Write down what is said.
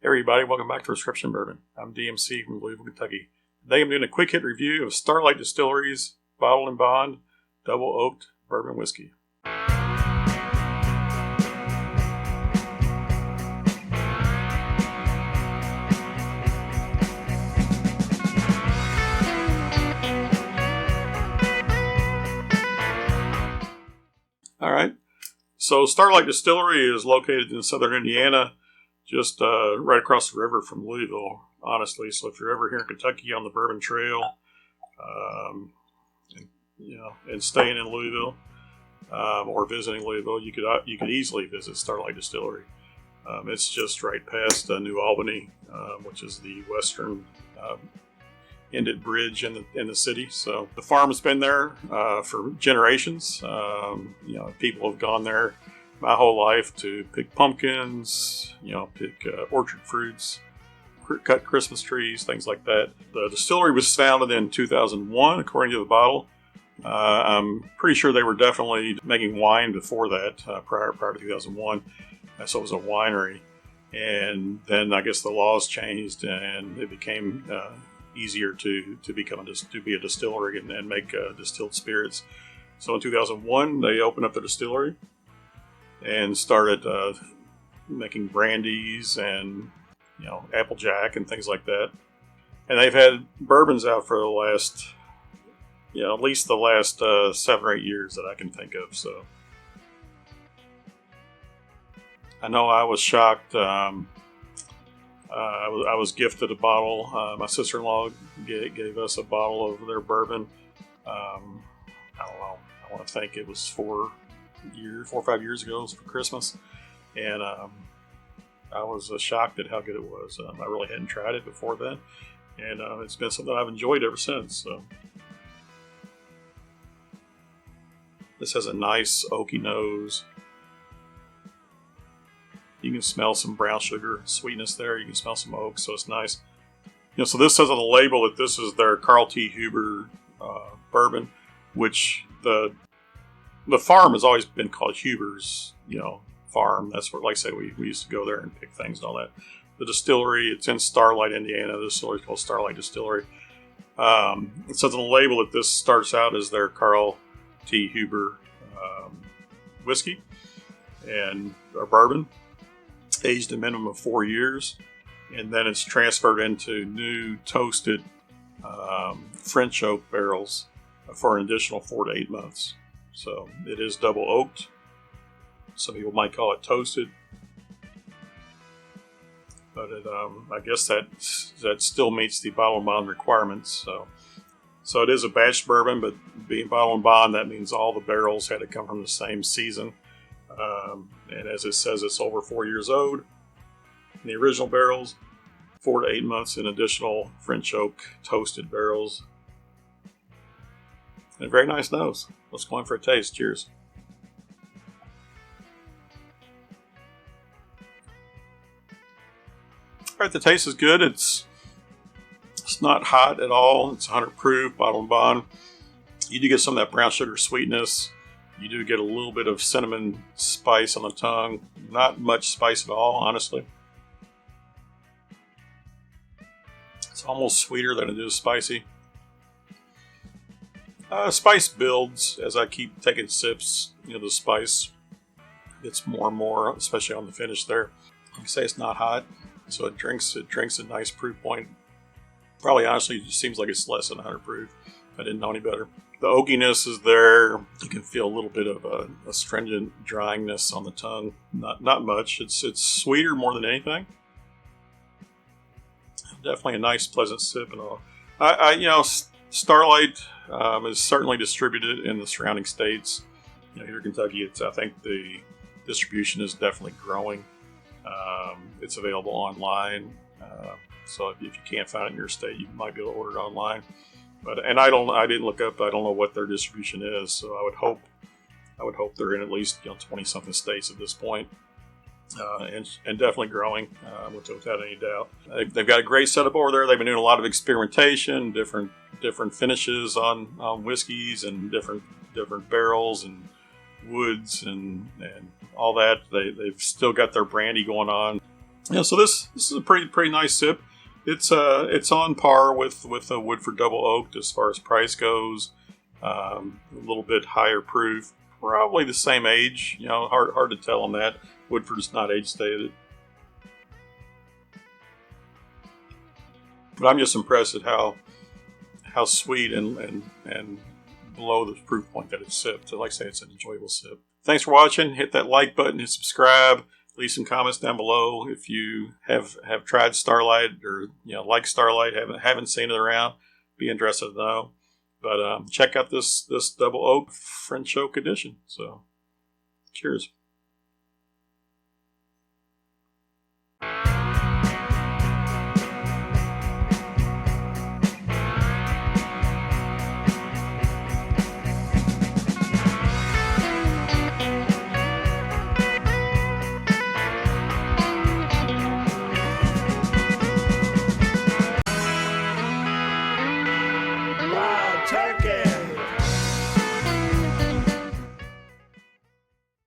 Hey everybody, welcome back to Prescription Bourbon. I'm DMC from Louisville, Kentucky. Today I'm doing a quick hit review of Starlight Distillery's Bottled and Bond Double Oaked Bourbon Whiskey. Alright, so Starlight Distillery is located in southern Indiana, just right across the river from Louisville, honestly. So if you're ever here in Kentucky on the Bourbon Trail, and staying in Louisville or visiting Louisville, you could easily visit Starlight Distillery. It's just right past New Albany, which is the western ended bridge in the city. So the farm has been there for generations. People have gone there my whole life to pick pumpkins, pick orchard fruits, cut Christmas trees, things like that. The distillery was founded in 2001, according to the bottle. I'm pretty sure they were definitely making wine before that, prior to 2001. So it was a winery. And then I guess the laws changed and it became easier to be a distillery and make distilled spirits. So in 2001, they opened up the distillery and started making brandies and Applejack and things like that. And they've had bourbons out for the last, at least the last 7 or 8 years that I can think of. So I know I was shocked. I was gifted a bottle. My sister-in-law gave us a bottle of their bourbon. I don't know. I want to think it was 4 or 5 years ago. It was for Christmas, and I was shocked at how good it was. I really hadn't tried it before then, and it's been something I've enjoyed ever since. So this has a nice oaky nose. You can smell some brown sugar sweetness there. You can smell some oak, so it's nice. So this says on the label that this is their Carl T. Huber bourbon, which the farm has always been called Huber's, farm. That's where, like I say, we used to go there and pick things and all that. The distillery, it's in Starlight, Indiana. The distillery is called Starlight Distillery. It says on the label that this starts out as their Carl T. Huber whiskey and a bourbon, aged a minimum of 4 years, and then it's transferred into new toasted French oak barrels for an additional 4 to 8 months. So it is double oaked. Some people might call it toasted, but I guess that still meets the bottle and bond requirements. So it is a batch bourbon, but being bottle and bond, that means all the barrels had to come from the same season. And as it says, it's over 4 years old. In the original barrels, 4 to 8 months in additional French oak toasted barrels. And a very nice nose. Let's go in for a taste. Cheers. All right, the taste is good. It's not hot at all. It's 100 proof, bottle and bond. You do get some of that brown sugar sweetness. You do get a little bit of cinnamon spice on the tongue. Not much spice at all, honestly. It's almost sweeter than it is spicy. Spice builds as I keep taking sips. The spice gets more and more, especially on the finish there. Like I say, it's not hot, so it drinks a nice proof point. Probably, honestly, it just seems like it's less than 100 proof. I didn't know any better. The oakiness is there. You can feel a little bit of a astringent dryingness on the tongue. Not much. It's sweeter more than anything. Definitely a nice, pleasant sip and all. Starlight is certainly distributed in the surrounding states. Here in Kentucky, I think the distribution is definitely growing. It's available online. So if you can't find it in your state, you might be able to order it online. I didn't look up. I don't know what their distribution is. So I would hope they're in at least 20-something states at this point, and definitely growing, without any doubt. They've got a great setup over there. They've been doing a lot of experimentation, different finishes on whiskeys and different barrels and woods and all that. They've still got their brandy going on. Yeah, so this is a pretty nice sip. It's on par with a Woodford Double Oaked as far as price goes. A little bit higher proof, probably the same age. You know, hard to tell on that. Woodford's not age stated, but I'm just impressed at how sweet and below the proof point that it's sipped. So, like I say, it's an enjoyable sip. Thanks for watching. Hit that like button, hit subscribe. Leave some comments down below if you have tried Starlight or like Starlight, haven't seen it around. Be interested to know. But check out this Double Oak French Oak edition. So, cheers. Turkey.